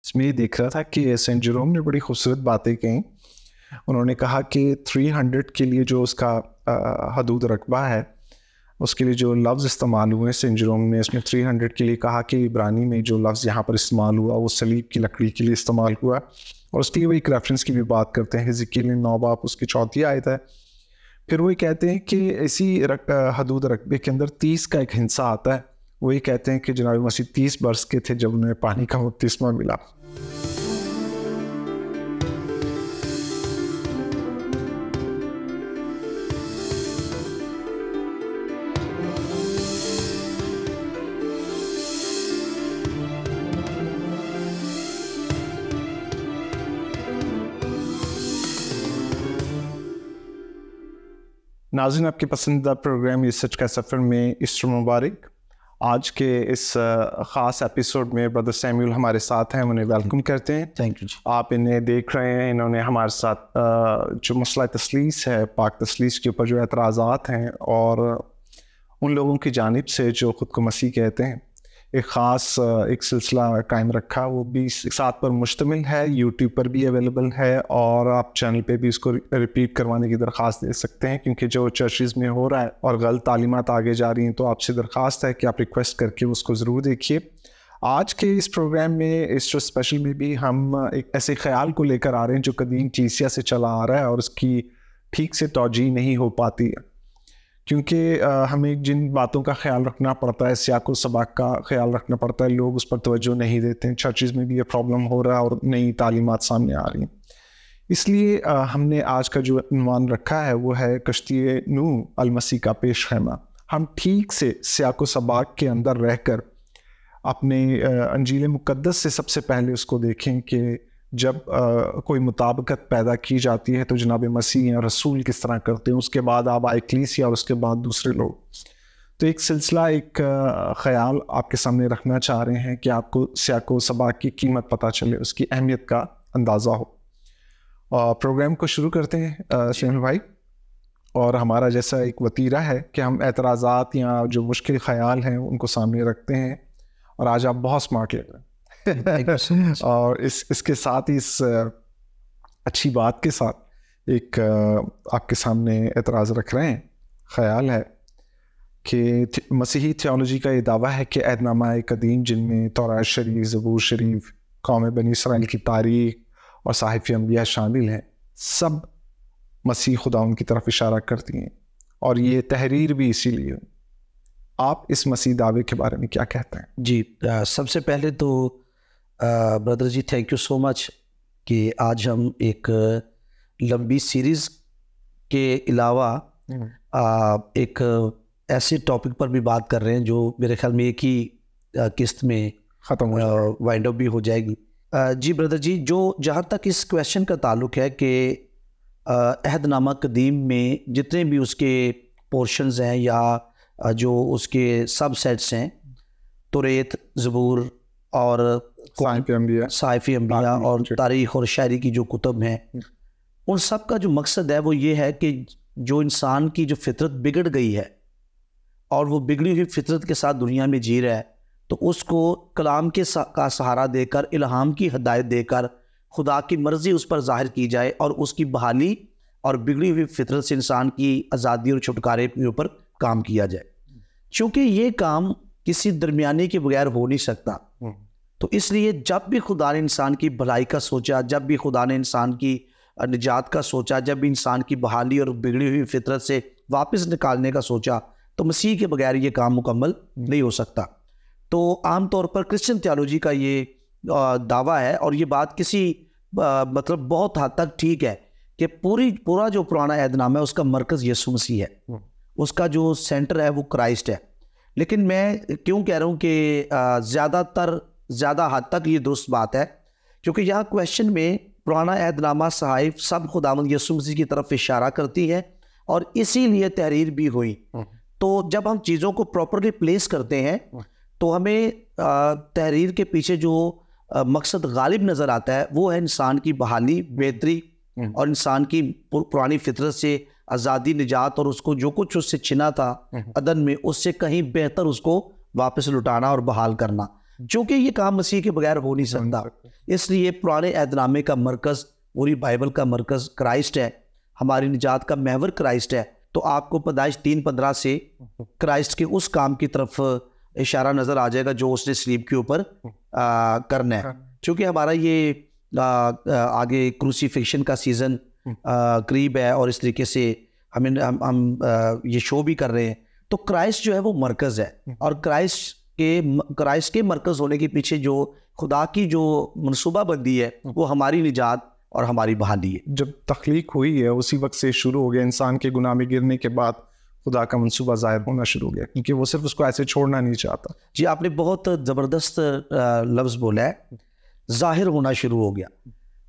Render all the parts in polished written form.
اس میں یہ دیکھ رہا تھا کہ سینٹ جیروم نے بڑی خوبصورت باتیں کہیں. انہوں نے کہا کہ 300 کے لیے جو اس کا حدود رقبہ ہے, اس کے لیے جو لفظ استعمال ہوئے سینٹ جیروم نے اس میں 300 کے لیے کہا کہ عبرانی میں جو لفظ یہاں پر استعمال ہوا وہ صلیب کی لکڑی کے لیے استعمال ہوا, اور اس کے لیے وہ ایک ریفرنس کی بھی بات کرتے ہیں, حزقیل 9 باب اس کی 4 آیت ہے. پھر وہ کہتے ہیں کہ اسی حدود رقبے کے اندر 30 کا ایک ہنسا آتا ہے. وہ یہ کہتے ہیں کہ جناب مسیح 30 برس کے تھے جب انہیں پانی کا بپتسمہ ملا. ناظرین, آپ کے پسندیدہ پروگرام یہ سچ کا سفر میں ایسٹر مبارک. آج کے اس خاص ایپیسوڈ میں بردر سیمیول ہمارے ساتھ ہیں, انہیں ویلکم کرتے ہیں. Thank you. آپ انہیں دیکھ رہے ہیں, انہوں نے ہمارے ساتھ جو مسئلہ تثلیث ہے, پاک تثلیث کے اوپر جو اعتراضات ہیں اور ان لوگوں کی جانب سے جو خود کو مسیح کہتے ہیں, ایک خاص ایک سلسلہ قائم رکھا. وہ بھی 7 پر مشتمل ہے, یوٹیوب پر بھی اویلیبل ہے, اور آپ چینل پہ بھی اس کو ریپیٹ کروانے کی درخواست دے سکتے ہیں, کیونکہ جو چرچز میں ہو رہا ہے اور غلط تعلیمات آگے جا رہی ہیں, تو آپ سے درخواست ہے کہ آپ ریکویسٹ کر کے اس کو ضرور دیکھیے. آج کے اس پروگرام میں ایسٹر اسپیشل میں بھی ہم ایک ایسے خیال کو لے کر آ رہے ہیں جو قدیم کلیسیا سے چلا آ رہا ہے اور اس کی ٹھیک سے توجیہ نہیں ہو پاتی ہے, کیونکہ ہمیں جن باتوں کا خیال رکھنا پڑتا ہے, سیاق و سباق کا خیال رکھنا پڑتا ہے, لوگ اس پر توجہ نہیں دیتے ہیں. چرچز میں بھی یہ پرابلم ہو رہا ہے اور نئی تعلیمات سامنے آ رہی ہیں. اس لیے ہم نے آج کا جو عنوان رکھا ہے وہ ہے کشتی نوح المسیح کا پیش خیمہ. ہم ٹھیک سے سیاق و سباق کے اندر رہ کر اپنے انجیل مقدس سے سب سے پہلے اس کو دیکھیں کہ جب کوئی مطابقت پیدا کی جاتی ہے تو جناب مسیح اور رسول کس طرح کرتے ہیں, اس کے بعد آباء کلیسیا اور اس کے بعد دوسرے لوگ. تو ایک سلسلہ, ایک خیال آپ کے سامنے رکھنا چاہ رہے ہیں کہ آپ کو سیاق و سباق کی قیمت پتہ چلے, اس کی اہمیت کا اندازہ ہو. پروگرام کو شروع کرتے ہیں سہیل بھائی, اور ہمارا جیسا ایک وتیرہ ہے کہ ہم اعتراضات یا جو مشکل خیال ہیں ان کو سامنے رکھتے ہیں, اور آج آپ بہت سمارٹ لگ رہے ہیں. اور اس کے ساتھ ہی اس اچھی بات کے ساتھ ایک آپ کے سامنے اعتراض رکھ رہے ہیں. خیال ہے کہ مسیحی تھیولوجی کا یہ دعویٰ ہے کہ عہد نامہ قدیم جن میں تورات شریف, زبور شریف, قوم بنی اسرائیل کی تاریخ اور صحائف انبیاء شامل ہیں, سب مسیح خداوند کی طرف اشارہ کرتی ہیں, اور یہ تحریر بھی اسی لیے. آپ اس مسیح دعوے کے بارے میں کیا کہتے ہیں؟ جی, سب سے پہلے تو برادر جی تھینک یو سو مچ کہ آج ہم ایک لمبی سیریز کے علاوہ ایک ایسے ٹاپک پر بھی بات کر رہے ہیں جو میرے خیال میں ایک ہی قسط میں ختم وائنڈ اپ بھی ہو جائے گی. جی برادر جی, جہاں تک اس کویشچن کا تعلق ہے کہ عہد نامہ قدیم میں جتنے بھی اس کے پورشنز ہیں یا جو اس کے سب سیٹس ہیں, توریت, زبور اور صحائف انبیاء اور تاریخ اور شاعری کی جو کتب ہیں, ان سب کا جو مقصد ہے وہ یہ ہے کہ جو انسان کی جو فطرت بگڑ گئی ہے اور وہ بگڑی ہوئی فطرت کے ساتھ دنیا میں جی رہا ہے, تو اس کو کلام کا سہارا دے کر, الہام کی ہدایت دے کر خدا کی مرضی اس پر ظاہر کی جائے, اور اس کی بحالی اور بگڑی ہوئی فطرت سے انسان کی آزادی اور چھٹکارے کے اوپر کام کیا جائے. چونکہ یہ کام کسی درمیانی کے بغیر ہو نہیں سکتا, تو اس لیے جب بھی خدا نے انسان کی بھلائی کا سوچا, جب بھی خدا نے انسان کی نجات کا سوچا, جب بھی انسان کی بحالی اور بگڑی ہوئی فطرت سے واپس نکالنے کا سوچا, تو مسیح کے بغیر یہ کام مکمل نہیں ہو سکتا. تو عام طور پر کرسچن تھیولوجی کا یہ دعویٰ ہے, اور یہ بات کسی مطلب بہت حد تک ٹھیک ہے کہ پورا جو پرانا عہد نامہ ہے اس کا مرکز یسوع مسیح ہے, اس کا جو سینٹر ہے وہ کرائسٹ ہے. لیکن میں کیوں کہہ رہا ہوں کہ زیادہ حد تک یہ درست بات ہے, کیونکہ یہاں کویشچن میں پرانا عہد نامہ صحائف سب خداوند یسوع مسیح کی طرف اشارہ کرتی ہے, اور اسی لیے تحریر بھی ہوئی. تو جب ہم چیزوں کو پراپرلی پلیس کرتے ہیں تو ہمیں تحریر کے پیچھے جو مقصد غالب نظر آتا ہے وہ ہے انسان کی بحالی, بہتری, اور انسان کی پرانی فطرت سے آزادی, نجات, اور اس کو جو کچھ اس سے چھنا تھا عدن میں, اس سے کہیں بہتر اس کو واپس لٹانا اور بحال کرنا. جو کہ یہ کام مسیح کے بغیر ہو نہیں سکتا. اس لیے پرانے عہد نامے کا مرکز، پوری بائبل کا مرکز کرائسٹ ہے، ہماری نجات کا محور کرائسٹ ہے. تو آپ کو پیدائش 3:15 سے کرائسٹ کے اس کام کی طرف اشارہ نظر آ جائے گا جو اس نے صلیب کے اوپر کرنا ہے. چونکہ ہمارا یہ آگے کروسیفکشن کا سیزن قریب ہے اور اس طریقے سے ہم یہ شو بھی کر رہے ہیں، تو کرائسٹ جو ہے وہ مرکز ہے. اور کرائسٹ کے مرکز ہونے کے پیچھے جو خدا کی جو منصوبہ بندی ہے وہ ہماری نجات اور ہماری بحالی ہے. جب تخلیق ہوئی ہے اسی وقت سے شروع ہو گیا، انسان کے گناہ میں گرنے کے بعد خدا کا منصوبہ ظاہر ہونا شروع ہو گیا، کیونکہ وہ صرف اس کو ایسے چھوڑنا نہیں چاہتا. جی آپ نے بہت زبردست لفظ بولا ہے، ظاہر ہونا شروع ہو گیا.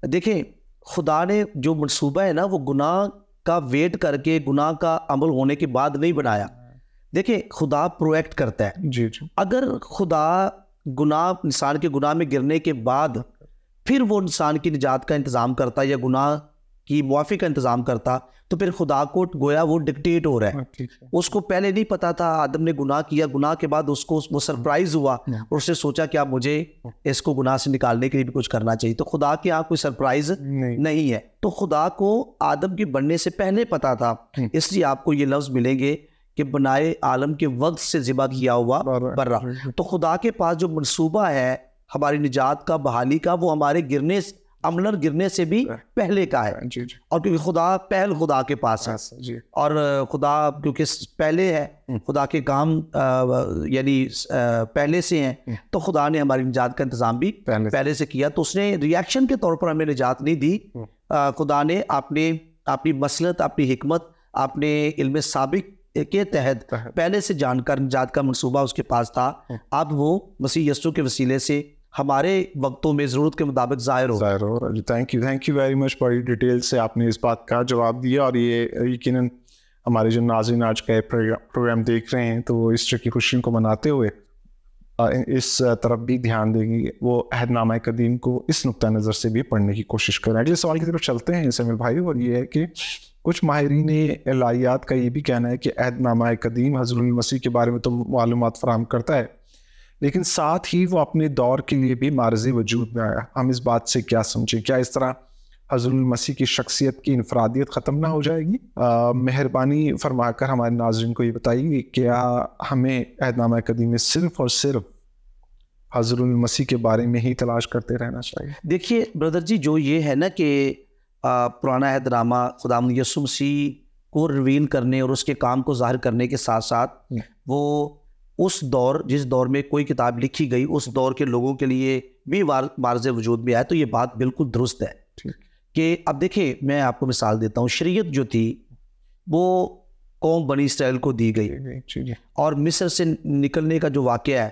دیکھیں خدا نے جو منصوبہ ہے نا وہ گناہ کا ویٹ کر کے، گناہ کا عمل ہونے کے بعد نہیں بنایا. دیکھیں خدا پرویکٹ کرتا ہے. جی اگر خدا انسان کے گناہ میں گرنے کے بعد پھر وہ انسان کی نجات کا انتظام کرتا یا گناہ کی معافی کا انتظام کرتا، تو پھر خدا کو گویا وہ ڈکٹیٹ ہو رہا ہے. اس کو پہلے نہیں پتا تھا، آدم نے گناہ کیا، گناہ کے بعد اس کو وہ سرپرائز ہوا اور اس نے سوچا کہ اب مجھے اس کو گناہ سے نکالنے کے لیے بھی کچھ کرنا چاہیے. تو خدا کے یہاں کوئی سرپرائز نہیں ہے. تو خدا کو آدم کے بننے سے پہلے پتا تھا، اس لیے آپ کو یہ لفظ ملیں گے کہ بنائے عالم کے وقت سے ذبح کیا ہوا برا. تو خدا کے پاس جو منصوبہ ہے ہماری نجات کا، بحالی کا، وہ ہمارے عملاً گرنے سے بھی پہلے کا ہے. اور کیونکہ خدا کے پاس ہے اور خدا کیونکہ پہلے ہے، خدا کے کام یعنی پہلے سے ہیں، تو خدا نے ہماری نجات کا انتظام بھی پہلے سے کیا. تو اس نے ریاکشن کے طور پر ہمیں نجات نہیں دی. خدا نے اپنی مصلحت، اپنی حکمت، اپنے علم سابق کے تحت پہلے سے جان کر نجات کا منصوبہ اس کے پاس تھا. اب وہ مسیح یسوع کے وسیلے سے ہمارے وقتوں میں ضرورت کے مطابق ظاہر ہو رہا ہے. Thank you very much. بڑی ڈیٹیل سے آپ نے اس بات کا جواب دیا، اور یہ یقیناً ہمارے جو ناظرین آج کا پروگرام دیکھ رہے ہیں تو وہ ایسٹر کی خوشیوں کو مناتے ہوئے اس طرف بھی دھیان دیں گے، وہ عہد نامہ قدیم کو اس نقطہ نظر سے بھی پڑھنے کی کوشش کریں. اگلے سوال کی طرف چلتے ہیں سمیل بھائی، اور یہ ہے کہ کچھ ماہرین الہیات کا یہ بھی کہنا ہے کہ عہد نامہ قدیم حضرت المسیح کے بارے میں تو معلومات فراہم کرتا ہے، لیکن ساتھ ہی وہ اپنے دور کے لیے بھی معرض وجود میں آیا. ہم اس بات سے کیا سمجھیں؟ کیا اس طرح حضرت المسیح کی شخصیت کی انفرادیت ختم نہ ہو جائے گی؟ مہربانی فرما کر ہمارے ناظرین کو یہ بتائیے، کیا ہمیں عہد نامہ قدیم میں صرف اور صرف حضرت المسیح کے بارے میں ہی تلاش کرتے رہنا چاہیے؟ دیکھیے بردر جی، جو یہ ہے نا کہ پرانا عہد نامہ خداوند یسوع مسیح کو ریویل کرنے اور اس کے کام کو ظاہر کرنے کے ساتھ ساتھ وہ اس دور، جس دور میں کوئی کتاب لکھی گئی، اس دور کے لوگوں کے لیے بھی معرض وجود میں آیا. تو یہ بات بالکل درست ہے کہ اب دیکھیں میں آپ کو مثال دیتا ہوں. شریعت جو تھی وہ قوم بنی اسرائیل کو دی گئی، اور مصر سے نکلنے کا جو واقعہ ہے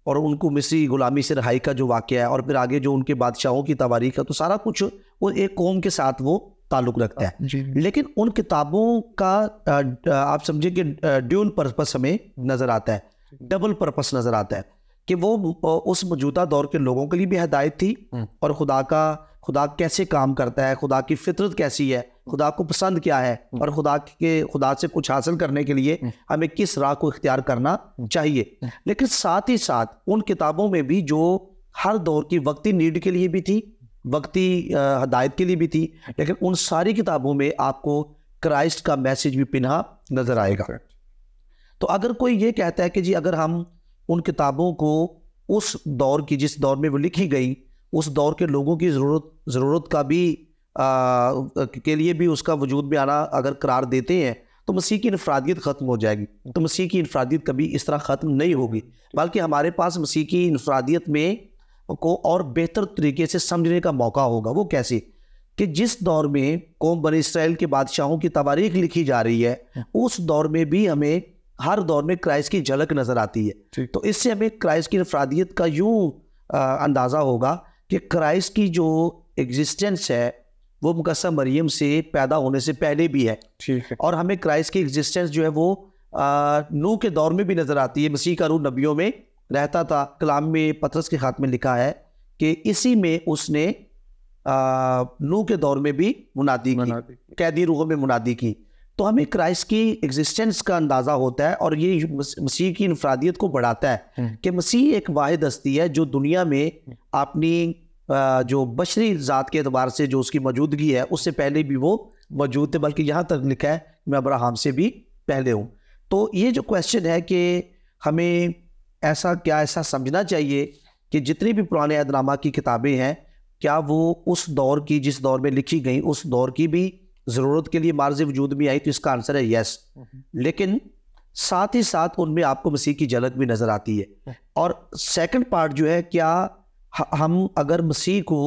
اور ان کو مصری غلامی سے رہائی کا جو واقعہ ہے، اور پھر آگے جو ان کے بادشاہوں کی تواریخ ہے، تو سارا کچھ وہ ایک قوم کے ساتھ وہ تعلق رکھتا ہے. لیکن ان کتابوں کا آپ سمجھیں کہ ڈیول پرپس ہمیں نظر آتا ہے، ڈبل پرپس نظر آتا ہے کہ وہ اس موجودہ دور کے لوگوں کے لیے بھی ہدایت تھی، اور خدا کیسے کام کرتا ہے، خدا کی فطرت کیسی ہے، خدا کو پسند کیا ہے، اور خدا سے کچھ حاصل کرنے کے لیے ہمیں کس راہ کو اختیار کرنا چاہیے. لیکن ساتھ ہی ساتھ ان کتابوں میں بھی جو ہر دور کی وقتی نیڈ کے لیے بھی تھی، وقتی ہدایت کے لیے بھی تھی، لیکن ان ساری کتابوں میں آپ کو کرائسٹ کا میسج بھی پنہا نظر آئے گا. تو اگر کوئی یہ کہتا ہے کہ جی اگر ہم ان کتابوں کو اس دور کی، جس دور میں وہ لکھی گئی، اس دور کے لوگوں کی ضرورت کا بھی کے لیے بھی اس کا وجود میں آنا اگر قرار دیتے ہیں، تو مسیح کی انفرادیت ختم ہو جائے گی. تو مسیح کی انفرادیت کبھی اس طرح ختم نہیں ہوگی، بلکہ ہمارے پاس مسیح کی انفرادیت میں کو اور بہتر طریقے سے سمجھنے کا موقع ہوگا. وہ کیسے؟ کہ جس دور میں قوم بنی اسرائیل کے بادشاہوں کی تواریخ لکھی جا رہی ہے، اس دور میں بھی ہمیں ہر دور میں کرائسٹ کی جھلک نظر آتی ہے. تو اس سے ہمیں کرائسٹ کی انفرادیت کا یوں اندازہ ہوگا کہ کرائسٹ کی جو ایگزسٹنس ہے وہ مقدسہ مریم سے پیدا ہونے سے پہلے بھی ہے. اور ہمیں کرائسٹ کی ایگزسٹنس جو ہے وہ نوح کے دور میں بھی نظر آتی ہے. مسیح کا روح نبیوں میں رہتا تھا. کلام میں پطرس کے خط میں لکھا ہے کہ اسی میں اس نے نوح کے دور میں بھی منادی کی، قیدی روحوں میں منادی کی. تو ہمیں کرائسٹ کی ایگزسٹنس کا اندازہ ہوتا ہے، اور یہ مسیح کی انفرادیت کو بڑھاتا ہے کہ مسیح ایک واحد ہستی ہے جو دنیا میں اپنی جو بشری ذات کے اعتبار سے جو اس کی موجودگی ہے اس سے پہلے بھی وہ موجود تھے، بلکہ یہاں تک لکھا ہے میں ابراہیم سے بھی پہلے ہوں. تو یہ جو کویسچن ہے کہ ہمیں ایسا سمجھنا چاہیے کہ جتنی بھی پرانے عہد نامہ کی کتابیں ہیں کیا وہ اس دور کی جس دور میں لکھی گئیں اس دور کی بھی ضرورت کے لیے معرض وجود میں آئی؟ تو اس کا آنسر ہے یس. لیکن ساتھ ہی ساتھ ان میں آپ کو مسیح کی جھلک بھی نظر آتی ہے. اور سیکنڈ پارٹ جو ہے، کیا ہم اگر مسیح کو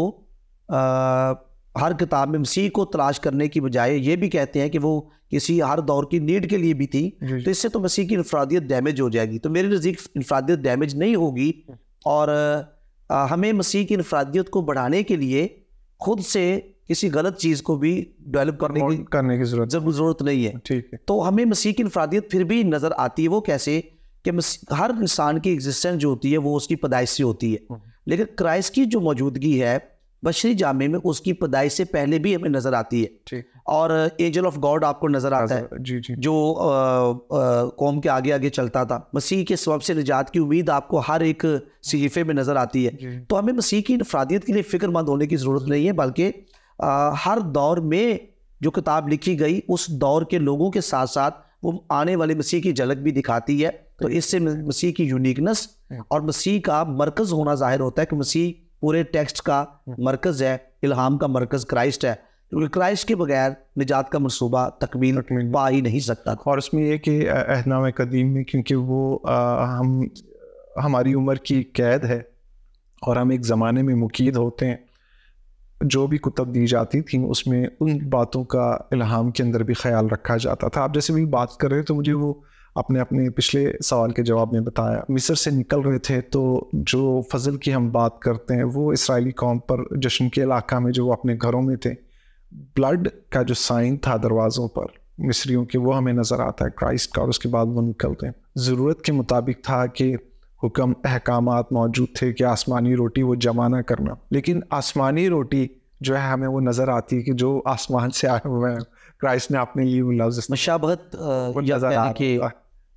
ہر کتاب میں مسیح کو تلاش کرنے کی بجائے یہ بھی کہتے ہیں کہ وہ کسی ہر دور کی نیڈ کے لیے بھی تھی، تو اس سے تو مسیح کی انفرادیت ڈیمیج ہو جائے گی. تو میرے نزدیک انفرادیت ڈیمیج نہیں ہوگی، اور ہمیں مسیح کی انفرادیت کو بڑھانے کے لیے خود سے کسی غلط چیز کو بھی ڈیولپ کرنے کی ضرورت نہیں ہے. ٹھیک ہے. تو ہمیں مسیح کی انفرادیت پھر بھی نظر آتی ہے. وہ کیسے کہ ہر انسان کی ایگزسٹنس جو ہوتی ہے وہ اس کی پیدائش سے ہوتی ہے، لیکن کرائسٹ کی جو موجودگی ہے بشری جامع میں اس کی پیدائش سے پہلے بھی ہمیں نظر آتی ہے. اور اینجل آف گاڈ آپ کو نظر آتا ہے جو قوم کے آگے آگے چلتا تھا. مسیح کے سبب سے نجات کی امید آپ کو ہر ایک صحیفے میں نظر آتی ہے. تو ہمیں مسیح کی انفرادیت کے لیے فکر مند ہونے کی ضرورت نہیں ہے، بلکہ ہر دور میں جو کتاب لکھی گئی اس دور کے لوگوں کے ساتھ ساتھ وہ آنے والے مسیح کی جھلک بھی دکھاتی ہے. تو اس سے مسیح کی یونیکنس اور مسیح کا مرکز ہونا ظاہر ہوتا ہے کہ مسیح پورے ٹیکسٹ کا مرکز ہے، الہام کا مرکز کرائسٹ ہے، کیونکہ کرائسٹ کے بغیر نجات کا منصوبہ تکمیل پا ہی نہیں سکتا. اور اس میں یہ کہ عہد نامہ قدیم میں کیونکہ وہ ہماری عمر کی قید ہے اور ہم ایک زمانے میں مقید ہوتے ہیں، جو بھی کتب دی جاتی تھیں اس میں ان باتوں کا الہام کے اندر بھی خیال رکھا جاتا تھا. آپ جیسے بھی بات کر رہے تو مجھے وہ اپنے پچھلے سوال کے جواب میں بتایا، مصر سے نکل رہے تھے تو جو فضل کی ہم بات کرتے ہیں وہ اسرائیلی قوم پر جشن کے علاقہ میں جو وہ اپنے گھروں میں تھے، بلڈ کا جو سائن تھا دروازوں پر مصریوں کے وہ ہمیں نظر آتا ہے کرائسٹ کا، اور اس کے بعد وہ نکلتے ہیں. ضرورت کے مطابق تھا کہ حکم احکامات موجود تھے کہ آسمانی روٹی وہ جمع نہ کرنا، لیکن آسمانی روٹی جو ہے ہمیں وہ نظر آتی ہے کہ جو آسمان سے آئے ہوئے ہیں. کرائسٹ نے اپنے لیے وہ لفظ مشابہت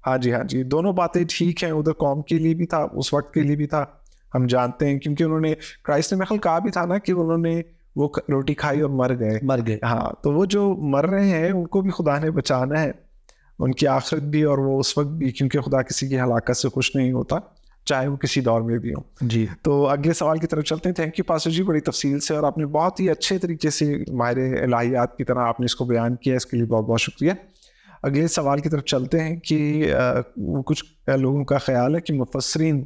ہاں جی دونوں باتیں ٹھیک ہیں. ادھر قوم کے لیے بھی تھا، اس وقت کے لیے بھی تھا، ہم جانتے ہیں کیونکہ انہوں نے کرائسٹ نے میرے خیال کہا بھی تھا نا کہ انہوں نے وہ روٹی کھائی اور مر گئے. ہاں تو وہ جو مر رہے ہیں ان کو بھی خدا نے بچانا ہے، ان کی آخرت بھی اور وہ اس وقت بھی، کیونکہ خدا کسی کی ہلاکت سے خوش نہیں ہوتا چاہے وہ کسی دور میں بھی ہوں. جی تو اگلے سوال کی طرف چلتے ہیں. تھینک یو پاسٹر جی، بڑی تفصیل سے اور آپ نے بہت ہی اچھے طریقے سے ماہر الہیات کی طرح آپ نے اس کو بیان کیا، اس کے لیے بہت بہت شکریہ. اگلے سوال کی طرف چلتے ہیں کہ کچھ لوگوں کا خیال ہے کہ مفسرین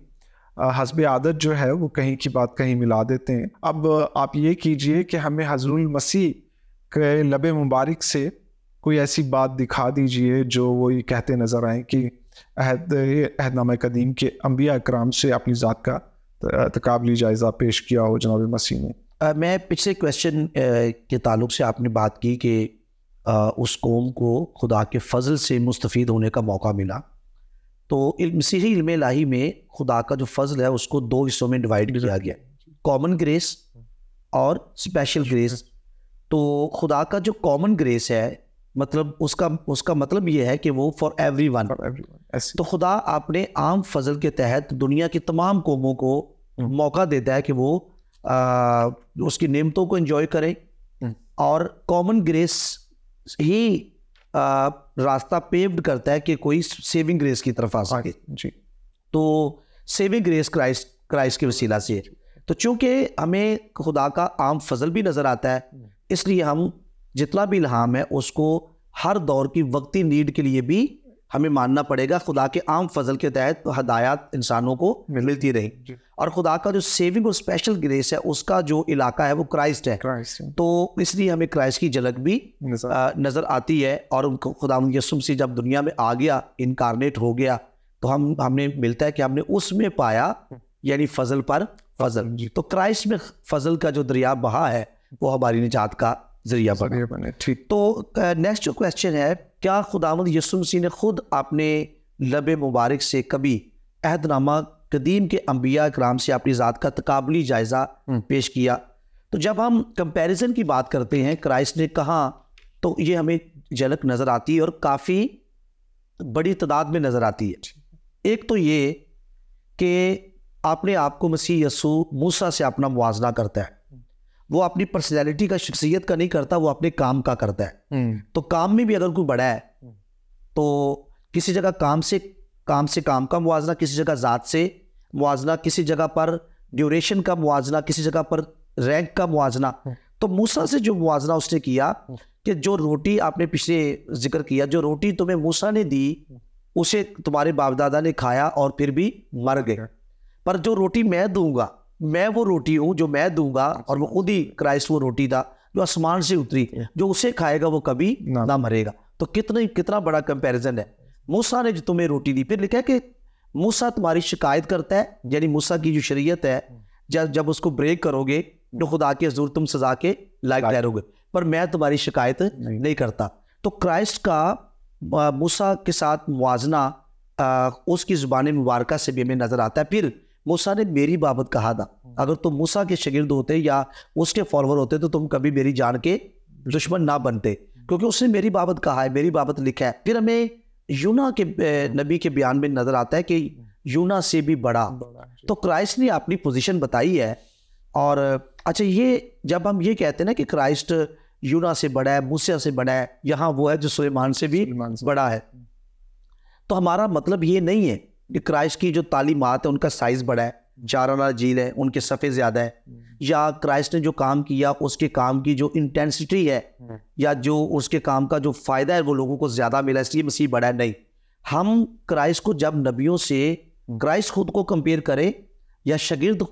حسب عادت جو ہے وہ کہیں کی بات کہیں ملا دیتے ہیں. اب آپ یہ کیجئے کہ ہمیں حضور المسیح کے لب مبارک سے کوئی ایسی بات دکھا دیجئے جو وہ یہ کہتے نظر آئیں کہ عہد نامہ قدیم کے انبیاء اکرام سے اپنی ذات کا تقابلی جائزہ پیش کیا ہو جناب مسیح نے. میں پچھلے کویسچن کے تعلق سے آپ نے بات کی کہ اس قوم کو خدا کے فضل سے مستفید ہونے کا موقع ملا. تو مسیحی علم الہی میں خدا کا جو فضل ہے اس کو دو حصوں میں ڈیوائڈ کیا گیا، کامن گریس اور اسپیشل گریس. تو خدا کا جو کامن گریس ہے مطلب اس کا مطلب یہ ہے کہ وہ فار ایوری ون. تو خدا اپنے عام فضل کے تحت دنیا کی تمام قوموں کو موقع دیتا ہے کہ وہ اس کی نعمتوں کو انجوائے کریں، اور کامن گریس ہی راستہ پیوڈ کرتا ہے کہ کوئی سیونگ گریس کی طرف آ سکے. جی تو سیونگ گریس کرائسٹ کے وسیلہ سے. تو چونکہ ہمیں خدا کا عام فضل بھی نظر آتا ہے، اس لیے ہم جتنا بھی الہام ہے اس کو ہر دور کی وقتی نیڈ کے لیے بھی ہمیں ماننا پڑے گا. خدا کے عام فضل کے تحت ہدایات انسانوں کو ملتی رہی، اور خدا کا جو سیونگ اور اسپیشل گریس ہے اس کا جو علاقہ ہے وہ کرائسٹ ہے. تو اس لیے ہمیں کرائسٹ کی جھلک بھی نظر آتی ہے. اور خدا یسوع مسیح جب دنیا میں آ گیا، انکارنیٹ ہو گیا، تو ہمیں ملتا ہے کہ ہم نے اس میں پایا، یعنی فضل پر فضل. تو کرائسٹ میں فضل کا جو دریا بہا ہے وہ ہماری نجات کا ذریعہ بنے. تو نیکسٹ جو کویسچن ہے، کیا خداوند یسوع مسیح نے خود اپنے لب مبارک سے کبھی عہد نامہ قدیم کے انبیاء اکرام سے اپنی ذات کا تقابلی جائزہ پیش کیا؟ تو جب ہم کمپیریزن کی بات کرتے ہیں کرائسٹ نے کہاں تو یہ ہمیں جھلک نظر آتی ہے اور کافی بڑی تعداد میں نظر آتی ہے. ایک تو یہ کہ اپنے آپ کو مسیح یسوع موسیٰ سے اپنا موازنہ کرتا ہے. وہ اپنی پرسنالٹی کا، شخصیت کا نہیں کرتا، وہ اپنے کام کا کرتا ہے. تو کام میں بھی اگر کوئی بڑا ہے تو کسی جگہ کام سے کام کا موازنہ، کسی جگہ ذات سے موازنہ، کسی جگہ پر ڈیوریشن کا موازنہ، کسی جگہ پر رینک کا موازنہ. تو موسیٰ سے جو موازنہ اس نے کیا کہ جو روٹی آپ نے پچھلے ذکر کیا، جو روٹی تمہیں موسیٰ نے دی اسے تمہارے باپ دادا نے کھایا اور پھر بھی مر گئے، پر جو روٹی میں دوں گا، میں وہ روٹی ہوں جو میں دوں گا، اور وہ خود ہی کرائسٹ وہ روٹی تھا جو آسمان سے اتری، جو اسے کھائے گا وہ کبھی نہ مرے گا. تو کتنا بڑا کمپیریزن ہے. موسیٰ نے جو تمہیں روٹی دی، پھر لکھا ہے کہ موسیٰ تمہاری شکایت کرتا ہے، یعنی موسیٰ کی جو شریعت ہے جب اس کو بریک کرو گے تو خدا کے حضور تم سزا کے لائق ٹھہرو گے، پر میں تمہاری شکایت نہیں کرتا. تو کرائسٹ کا موسیٰ کے ساتھ موازنہ اس کی زبان مبارکہ سے بھی ہمیں نظر آتا ہے. پھر موسیٰ نے میری بابت کہا تھا، اگر تم موسیٰ کے شاگرد ہوتے یا اس کے فالوور ہوتے تو تم کبھی میری جان کے دشمن نہ بنتے، کیونکہ اس نے میری بابت کہا ہے، میری بابت لکھا ہے. پھر ہمیں یونا کے نبی کے بیان میں نظر آتا ہے کہ یونا سے بھی بڑا. تو کرائسٹ نے اپنی پوزیشن بتائی ہے. اور اچھا، یہ جب ہم یہ کہتے ہیں نا کہ کرائسٹ یونا سے بڑا ہے، موسیٰ سے بڑا ہے، یہاں وہ ہے جو سلیمان سے بھی بڑا ہے، تو ہمارا مطلب یہ نہیں ہے کہ کرائسٹ کی جو تعلیمات ہیں ان کا سائز بڑا ہے، 4 جیل ہے، ان کے صفحے زیادہ ہے، یا کرائسٹ نے جو کام کیا اس کے کام کی جو انٹینسٹی ہے یا جو اس کے کام کا جو فائدہ ہے وہ لوگوں کو زیادہ ملا اس لیے مسیح بڑا ہے. نہیں، ہم کرائسٹ کو جب نبیوں سے کرائسٹ خود کو کمپیئر کرے یا شاگرد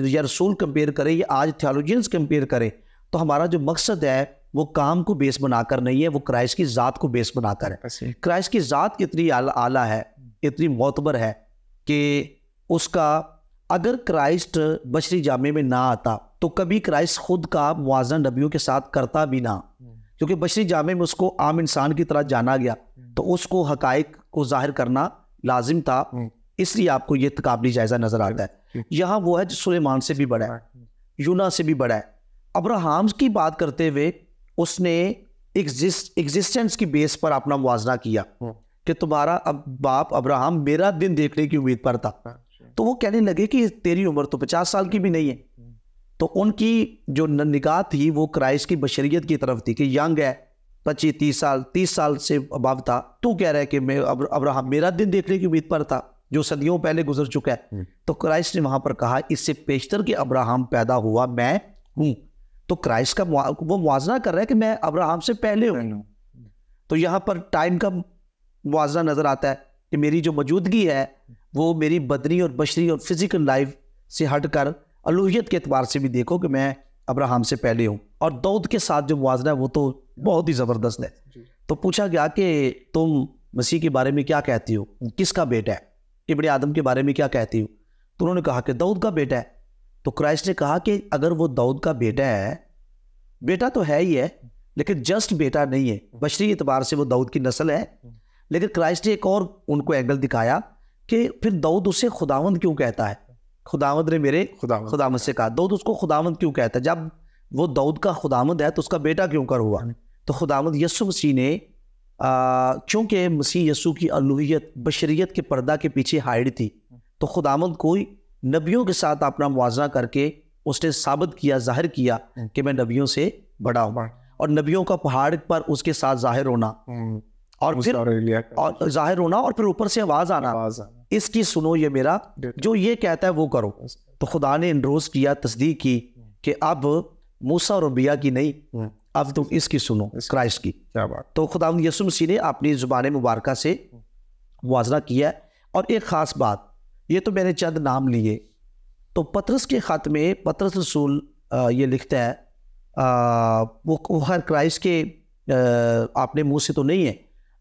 یا رسول کمپیئر کرے یا آج تھیولوجینز کمپیئر کرے تو ہمارا جو مقصد ہے وہ کام کو بیس بنا کر نہیں ہے، وہ کرائسٹ کی ذات کو بیس بنا کر ہے. کرائسٹ کی ذات اتنی اعلیٰ ہے، اتنی معتبر ہے کہ اس کا اگر کرائسٹ بشری جامے میں نہ آتا تو کبھی کرائسٹ خود کا موازنہ نبیوں کے ساتھ کرتا بھی نہ، کیونکہ بشری جامے میں اس کو عام انسان کی طرح جانا گیا تو اس کو حقائق کو ظاہر کرنا لازم تھا. اس لیے آپ کو یہ تقابلی جائزہ نظر آتا ہے. یہاں وہ ہے جو سلیمان سے بھی بڑا ہے، یونا سے بھی بڑا ہے. ابراہیم کی بات کرتے ہوئے اس نے ایگزسٹنس کی بیس پر اپنا موازنہ کیا کہ تمہارا باپ ابراہیم میرا دن دیکھنے کی امید پر تھا. تو وہ کہنے لگے کہ تیری عمر تو 50 سال کی بھی نہیں ہے. تو ان کی جو نگاہ تھی وہ کرائسٹ کی بشریت کی طرف تھی کہ ینگ ہے، 25-30 سال سے ابو تھا. تو کہہ رہا ہے کہ میں ابراہیم میرا دن دیکھنے کی امید پر تھا جو صدیوں پہلے گزر چکا ہے. تو کرائسٹ نے وہاں پر کہا اس سے پیشتر کہ ابراہیم پیدا ہوا میں ہوں. تو کرائسٹ کا وہ موازنہ کر رہا ہے کہ میں ابراہیم سے پہلے ہوں. تو یہاں پر ٹائم کا موازنہ نظر آتا ہے کہ میری جو موجودگی ہے وہ میری بدنی اور بشری اور فزیکل لائف سے ہٹ کر الوہیت کے اعتبار سے بھی دیکھو کہ میں ابراہیم سے پہلے ہوں. اور داؤد کے ساتھ جو موازنہ ہے وہ تو بہت ہی زبردست ہے. تو پوچھا گیا کہ تم مسیح کے بارے میں کیا کہتی ہو، کس کا بیٹا ہے، ابن آدم کے بارے میں کیا کہتی ہو؟ تو انہوں نے کہا کہ داؤد کا بیٹا ہے. تو کرائسٹ نے کہا کہ اگر وہ داؤد کا بیٹا ہے، بیٹا تو ہے ہی ہے لیکن جسٹ بیٹا نہیں ہے، بشری اعتبار سے وہ داؤد کی نسل ہے. لیکن کرائسٹ نے ایک اور ان کو اینگل دکھایا کہ پھر داؤد اسے خداوند کیوں کہتا ہے؟ خداوند نے میرے خداوند سے کہا. داؤد اس کو خداوند کیوں کہتا ہے؟ جب وہ داؤد کا خداوند ہے تو اس کا بیٹا کیوں کر ہوا؟ تو خداوند یسوع مسیح نے چونکہ مسیح یسوع کی الوہیت بشریت کے پردہ کے پیچھے ہائڈ تھی، تو خداوند کوئی نبیوں کے ساتھ اپنا موازنہ کر کے اس نے ثابت کیا، ظاہر کیا کہ میں نبیوں سے بڑا ہوں. اور نبیوں کا پہاڑ پر اس کے ساتھ ظاہر ہونا اور پھر ظاہر ہونا اور پھر اوپر سے آواز آنا، اس کی سنو یہ میرا، جو یہ کہتا ہے وہ کرو. تو خدا نے انڈروز کیا، تصدیق کی کہ اب موسیٰ اور انبیاء کی نہیں، اب تم اس کی سنو، کرائسٹ کی. تو خدا یسوع مسیح نے اپنی زبان مبارکہ سے موازنہ کیا. اور ایک خاص بات، یہ تو میں نے چند نام لیے، تو پطرس کے خط میں پطرس رسول یہ لکھتا ہے، وہ ہر کرائسٹ کے اپنے منہ سے تو نہیں ہے،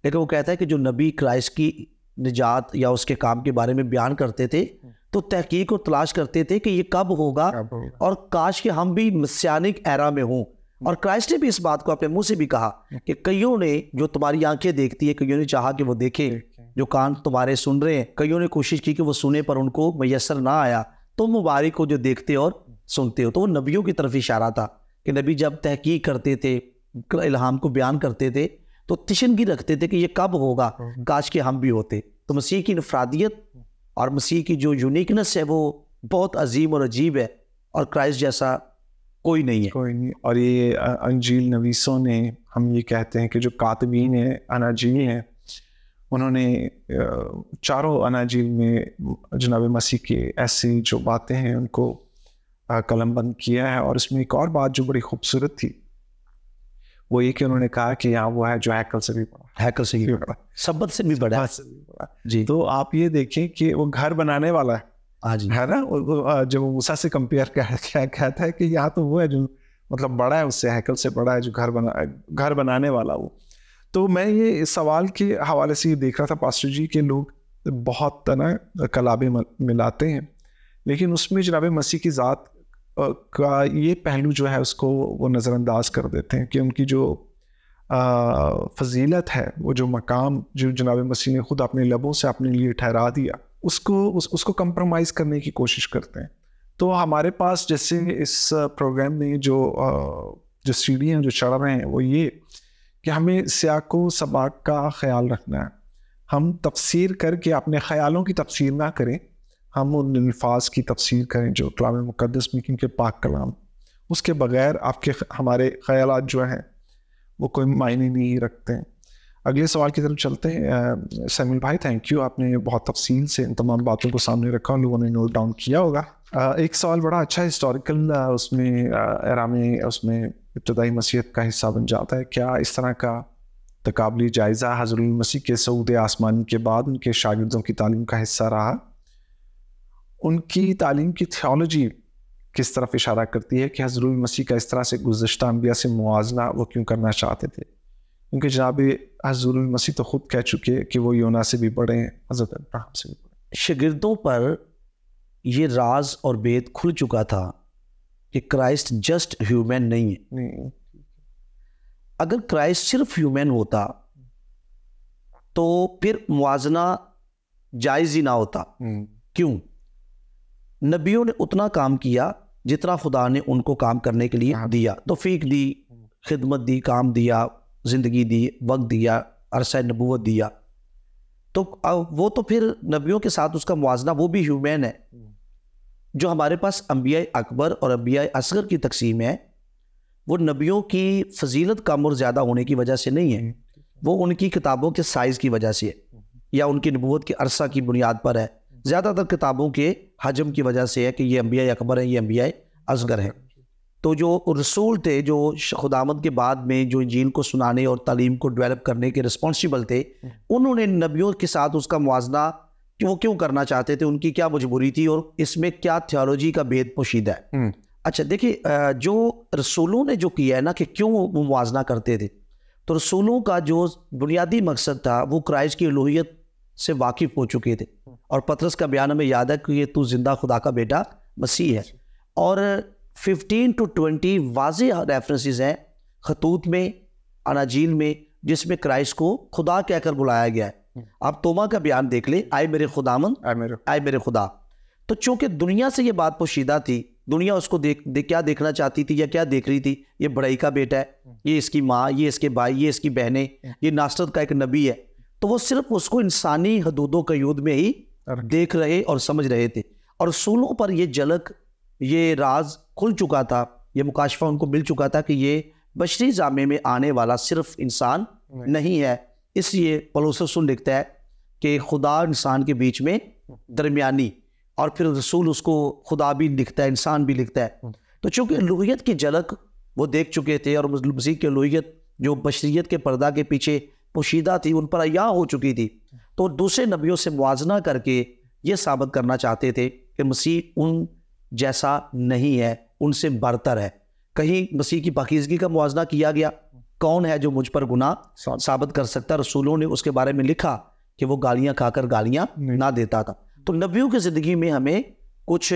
لیکن وہ کہتا ہے کہ جو نبی کرائسٹ کی نجات یا اس کے کام کے بارے میں بیان کرتے تھے تو تحقیق اور تلاش کرتے تھے کہ یہ کب ہوگا، اور کاش کہ ہم بھی مسیانک ایرا میں ہوں. اور کرائسٹ نے بھی اس بات کو اپنے منہ سے بھی کہا کہ کئیوں نے جو تمہاری آنکھیں دیکھتی ہے، کئیوں نے چاہا کہ وہ دیکھیں، جو کان تمہارے سن رہے ہیں، کئیوں نے کوشش کی کہ وہ سنے پر ان کو میسر نہ آیا. تم مبارک ہو جو دیکھتے اور سنتے ہو. تو وہ نبیوں کی طرف اشارہ تھا کہ نبی جب تحقیق کرتے تھے، الہام کو بیان کرتے تھے تو تشنگی رکھتے تھے کہ یہ کب ہوگا، کاش کہ ہم بھی ہوتے. تو مسیح کی انفرادیت اور مسیح کی جو یونیکنس ہے وہ بہت عظیم اور عجیب ہے، اور کرائسٹ جیسا کوئی نہیں ہے. کوئی نہیں. اور یہ انجیل نویسوں نے، ہم یہ کہتے ہیں کہ جو کاتبین ہیں اناجیل ہیں، انہوں نے چاروں اناجیل میں جناب مسیح کی ایسی جو باتیں ہیں ان کو قلم بند کیا ہے. اور اس میں ایک اور بات جو بڑی خوبصورت تھی وہ یہ کہ انہوں نے کہا کہ یہاں وہ ہے جو ہیکل سے بھی بڑا، ہیکل سے بھی بڑا، سبت سے بھی بڑا ہے. جی. تو آپ یہ دیکھیں کہ وہ گھر بنانے والا ہے، ہے نا. جب وہ موسیٰ سے کمپیئر کہتا ہے کہ یہاں تو وہ ہے جو مطلب بڑا ہے، اس سے ہیکل سے بڑا ہے جو گھر بنانے والا وہ. تو میں یہ سوال کے حوالے سے یہ دیکھ رہا تھا پاسٹر جی کہ لوگ بہت نا کلابیں ملاتے ہیں، لیکن اس میں جناب مسیح کی ذات کا یہ پہلو جو ہے اس کو وہ نظر انداز کر دیتے ہیں کہ ان کی جو فضیلت ہے، وہ جو مقام جو جناب مسیح نے خود اپنے لبوں سے اپنے لیے ٹھہرا دیا، اس کو کمپرومائز کرنے کی کوشش کرتے ہیں. تو ہمارے پاس جیسے اس پروگرام میں جو سیڑھیاں جو چڑھ رہے ہیں وہ یہ کہ ہمیں سیاق و سباق کا خیال رکھنا ہے. ہم تفسیر کر کے اپنے خیالوں کی تفسیر نہ کریں، ہم ان الفاظ کی تفسیر کریں جو کلام مقدس میں، کیونکہ پاک کلام، اس کے بغیر ہمارے خیالات جو ہیں وہ کوئی معنی نہیں رکھتے ہیں. اگلے سوال کی طرف چلتے ہیں. سیمل بھائی تھینک یو، آپ نے بہت تفصیل سے ان تمام باتوں کو سامنے رکھا، ان لوگوں نے نوٹ ڈاؤن کیا ہوگا. ایک سوال بڑا اچھا ہسٹوریکل اس میں اس میں ابتدائی مسیحیت کا حصہ بن جاتا ہے. کیا اس طرح کا تقابلی جائزہ حضرت المسیح کے صعود آسمانی کے بعد ان کے شاگردوں کی تعلیم کا حصہ رہا؟ ان کی تعلیم کی تھیولوجی کس طرف اشارہ کرتی ہے کہ حضرت المسیح کا اس طرح سے گزشتہ انبیاء سے موازنہ وہ کیوں کرنا چاہتے تھے؟ کیونکہ جناب حضرت المسیح تو خود کہہ چکے کہ وہ یونا سے بھی بڑے ہیں، حضرت ابراہیم سے بھی بڑے. شاگردوں پر یہ راز اور بیت کھل چکا تھا کہ کرائسٹ جسٹ ہیومن نہیں ہے. اگر کرائسٹ صرف ہیومن ہوتا تو پھر موازنہ جائز ہی نہ ہوتا. کیوں؟ نبیوں نے اتنا کام کیا جتنا خدا نے ان کو کام کرنے کے لیے دیا، توفیق دی، خدمت دی، کام دیا، زندگی دی، وقت دیا، عرصہ نبوت دیا. تو وہ تو پھر نبیوں کے ساتھ اس کا موازنہ، وہ بھی ہیومن ہے. جو ہمارے پاس انبیاء اکبر اور انبیاء اصغر کی تقسیم ہے وہ نبیوں کی فضیلت کم اور زیادہ ہونے کی وجہ سے نہیں ہے، وہ ان کی کتابوں کے سائز کی وجہ سے ہے یا ان کی نبوت کے عرصہ کی بنیاد پر ہے. زیادہ تر کتابوں کے حجم کی وجہ سے ہے کہ یہ انبیاء اکبر ہیں، یہ انبیاء اصغر ہیں. تو جو رسول تھے جو خداوند کے بعد میں جو انجیل کو سنانے اور تعلیم کو ڈیولپ کرنے کے رسپانسیبل تھے، انہوں نے نبیوں کے ساتھ اس کا موازنہ وہ کیوں کرنا چاہتے تھے، ان کی کیا مجبوری تھی اور اس میں کیا تھیولوجی کا بھید پوشیدہ ہے. اچھا دیکھیے، جو رسولوں نے جو کیا ہے نا کہ کیوں وہ موازنہ کرتے تھے، تو رسولوں کا جو بنیادی مقصد تھا وہ کرائسٹ کی الوہیت سے واقف ہو چکے تھے. اور پطرس کا بیان ہمیں یاد ہے کہ یہ تو زندہ خدا کا بیٹا مسیح ہے. اور 15 to 20 واضح ریفرنسز ہیں خطوط میں، اناجیل میں، جس میں کرائسٹ کو خدا کہہ کر بلایا گیا ہے. آپ توما کا بیان دیکھ لیں، آئے میرے خداوند، آئے میرے خدا. تو چونکہ دنیا سے یہ بات پوشیدہ تھی، دنیا اس کو کیا دیکھنا چاہتی تھی یا کیا دیکھ رہی تھی؟ یہ بڑائی کا بیٹا ہے، یہ اس کی ماں، یہ اس کے بھائی، یہ اس کی بہنیں، یہ ناصرت کا ایک نبی ہے. تو وہ صرف اس کو انسانی حدود و قیود میں ہی دیکھ رہے اور سمجھ رہے تھے. اور رسولوں پر یہ جھلک، یہ راز کھل چکا تھا، یہ مکاشفہ ان کو مل چکا تھا کہ یہ بشری جامے میں آنے والا صرف انسان نہیں ہے. اس لیے پولس رسول لکھتا ہے کہ خدا انسان کے بیچ میں درمیانی، اور پھر رسول اس کو خدا بھی لکھتا ہے، انسان بھی لکھتا ہے. تو چونکہ الوہیت کی جھلک وہ دیکھ چکے تھے اور مسیح کی الوہیت جو بشریت کے پردہ کے پیچھے پوشیدہ تھی ان پر عیاں ہو چکی تھی، تو دوسرے نبیوں سے موازنہ کر کے یہ ثابت کرنا چاہتے تھے کہ مسیح ان جیسا نہیں ہے، ان سے برتر ہے. کہیں مسیح کی پاکیزگی کا موازنہ کیا گیا؟ کون ہے جو مجھ پر گناہ ثابت کر سکتا؟ رسولوں نے اس کے بارے میں لکھا کہ وہ گالیاں کھا کر گالیاں نہ دیتا تھا. تو نبیوں کی زندگی میں ہمیں کچھ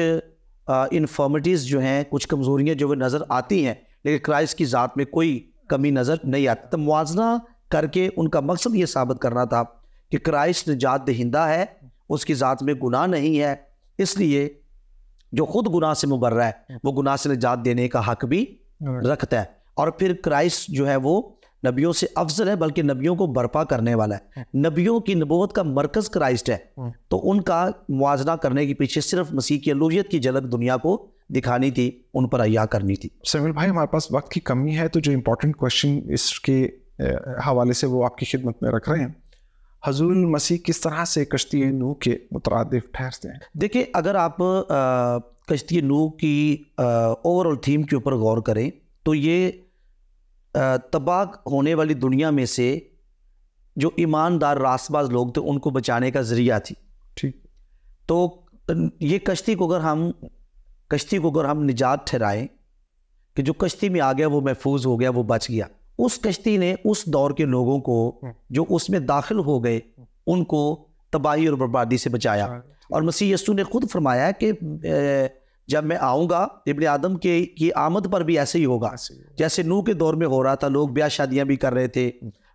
انفارمیٹیز جو ہیں، کچھ کمزوریاں جو نظر آتی ہیں، لیکن کرائسٹ کی ذات میں کوئی کمی نظر نہیں آتی. تو موازنہ کر کے ان کا مقصد یہ ثابت کرنا تھا کہ کرائسٹ نجات دہندہ ہے، اس کی ذات میں گناہ نہیں ہے، اس لیے جو خود گناہ سے مبرہ ہے وہ گناہ سے نجات دینے کا حق بھی رکھتا ہے. اور پھر کرائسٹ جو ہے وہ نبیوں سے افضل ہے، بلکہ نبیوں کو برپا کرنے والا ہے. نبیوں کی نبوت کا مرکز کرائسٹ ہے، تو ان کا موازنہ کرنے کے پیچھے صرف مسیح کی الوہیت کی جھلک دنیا کو دکھانی تھی، ان پر عیاں کرنی تھی. سمیل بھائی ہمارے پاس وقت کی کمی ہے، تو جو امپورٹنٹ کوشچن اس کے حوالے سے وہ آپ کی خدمت میں رکھ رہے ہیں. حضور المسیح کس طرح سے کشتی نوح کے مترادف ٹھہرتے ہیں؟ دیکھیں، اگر آپ کشتی نوح کی اوور آل تھیم کے اوپر غور کریں تو یہ تباہ ہونے والی دنیا میں سے جو ایماندار راست باز لوگ تھے ان کو بچانے کا ذریعہ تھی. ٹھیک. تو یہ کشتی کو اگر ہم نجات ٹھہرائیں کہ جو کشتی میں آ گیا وہ محفوظ ہو گیا، وہ بچ گیا، اس کشتی نے اس دور کے لوگوں کو جو اس میں داخل ہو گئے ان کو تباہی اور بربادی سے بچایا. اور مسیح یسوع نے خود فرمایا کہ جب میں آؤں گا ابن آدم کی آمد پر بھی ایسے ہی ہوگا جیسے نوح کے دور میں ہو رہا تھا. لوگ بیاہ شادیاں بھی کر رہے تھے،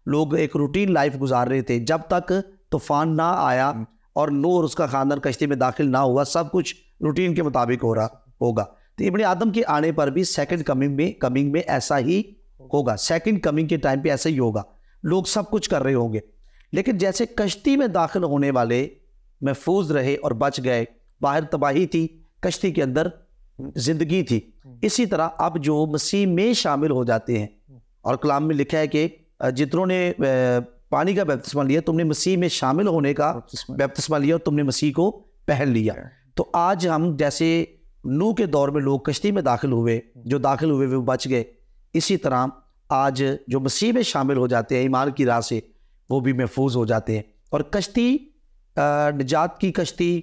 لوگ ایک روٹین لائف گزار رہے تھے جب تک طوفان نہ آیا اور نوح اور اس کا خاندان کشتی میں داخل نہ ہوا. سب کچھ روٹین کے مطابق ہو رہا ہوگا. تو ابن آدم کے آنے پر بھی سیکنڈ کمنگ میں ایسا ہی ہوگا. سیکنڈ کمنگ کے ٹائم پہ ایسا ہی ہوگا، لوگ سب کچھ کر رہے ہوں گے، لیکن جیسے کشتی میں داخل ہونے والے محفوظ رہے اور بچ گئے، باہر تباہی تھی، کشتی کے اندر زندگی تھی، اسی طرح اب جو مسیح میں شامل ہو جاتے ہیں، اور کلام میں لکھا ہے کہ جتنوں نے پانی کا بپتسمہ لیا تم نے مسیح میں شامل ہونے کا بپتسمہ لیا اور تم نے مسیح کو پہن لیا. تو آج ہم جیسے نوح کے دور میں لوگ کشتی میں داخل ہوئے، جو داخل ہوئے وہ بچ گئے، اسی طرح آج جو مسیح میں شامل ہو جاتے ہیں ایمان کی راہ سے وہ بھی محفوظ ہو جاتے ہیں. اور کشتی نجات کی کشتی،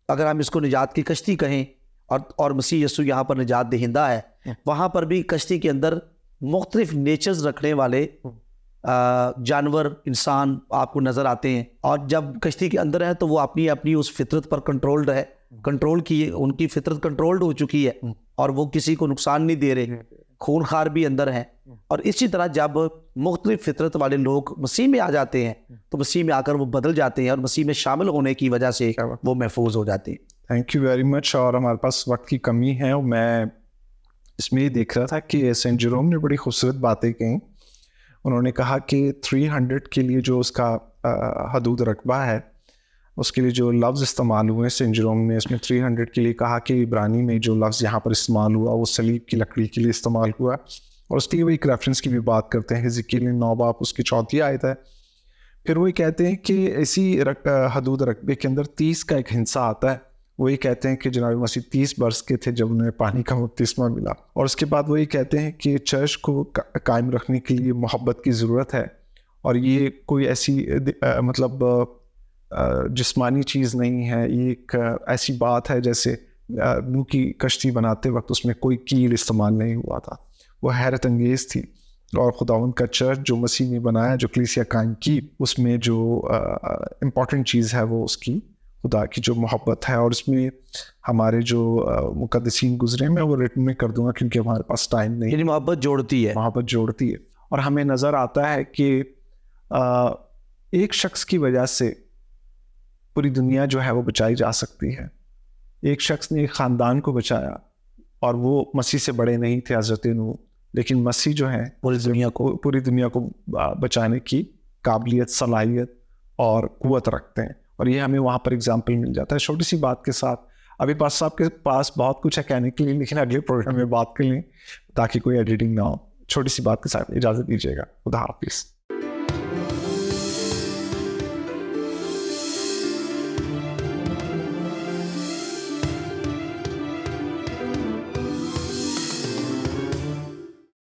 اگر ہم اس کو نجات کی کشتی کہیں، اور مسیح یسوع یہاں پر نجات دہندہ ہے، وہاں پر بھی کشتی کے اندر مختلف نیچرز رکھنے والے جانور، انسان آپ کو نظر آتے ہیں. اور جب کشتی کے اندر ہیں تو وہ اپنی اس فطرت پر کنٹرول کی، ان کی فطرت کنٹرولڈ ہو چکی ہے اور وہ کسی کو نقصان نہیں دے رہے، خون خار بھی اندر ہیں. اور اسی طرح جب مختلف فطرت والے لوگ مسیح میں آ جاتے ہیں تو مسیح میں آ کر وہ بدل جاتے ہیں اور مسیح میں شامل ہونے کی وجہ سے وہ محفوظ ہو جاتے ہیں. Thank you very much. اور ہمارے پاس وقت کی کمی ہے، اور میں اس میں یہ دیکھ رہا تھا کہ سینٹ جیروم نے بڑی خوبصورت باتیں کہیں. انہوں نے کہا کہ 300 کے لیے جو اس کا حدود رقبہ ہے، اس کے لیے جو لفظ استعمال ہوئے سینٹ جیروم نے اس میں 300 کے لیے کہا کہ عبرانی میں جو لفظ یہاں پر استعمال ہوا وہ صلیب کی لکڑی کے لیے استعمال ہوا. اور اس کے لیے وہ ایک ریفرنس کی بھی بات کرتے ہیں، حزقیل 9 باب اس کی 4 آیت ہے. پھر وہ کہتے ہیں کہ اسی حدود رقبے کے اندر 30 کا ایک ہنسا آتا ہے. وہ یہ کہتے ہیں کہ جناب مسیح 30 برس کے تھے جب انہیں پانی کا بپتسمہ ملا. اور اس کے بعد وہ یہ کہتے ہیں کہ چرچ کو قائم رکھنے کے لیے محبت کی ضرورت ہے، اور یہ کوئی ایسی مطلب جسمانی چیز نہیں ہے، یہ ایک ایسی بات ہے جیسے نوح کی کشتی بناتے وقت اس میں کوئی کیل استعمال نہیں ہوا تھا. وہ حیرت انگیز تھی. اور خداوند کا چرچ جو مسیح نے بنایا، جو کلیسیا قائم کی، اس میں جو امپورٹنٹ چیز ہے وہ اس کی خدا کی جو محبت ہے. اور اس میں ہمارے جو مقدسین گزرے میں وہ ریٹن میں کر دوں گا کیونکہ ہمارے پاس ٹائم نہیں. یعنی محبت جوڑتی ہے. اور ہمیں نظر آتا ہے کہ ایک شخص کی وجہ سے پوری دنیا جو ہے وہ بچائی جا سکتی ہے. ایک شخص نے ایک خاندان کو بچایا، اور وہ مسیح سے بڑے نہیں تھے حضرت نوح، لیکن مسیح جو ہے پوری دنیا کو بچانے کی قابلیت، صلاحیت اور قوت رکھتے ہیں. اور یہ ہمیں وہاں پر اگزامپل مل جاتا ہے. چھوٹی سی بات کے ساتھ ابھی پاس صاحب کے پاس بہت کچھ ہے کہنے کے لیے، لیکن اگلے پروگرام میں بات کر لیں تاکہ کوئی ایڈیٹنگ نہ ہو. چھوٹی سی بات کے ساتھ اجازت دیجیے گا. خدا حافظ.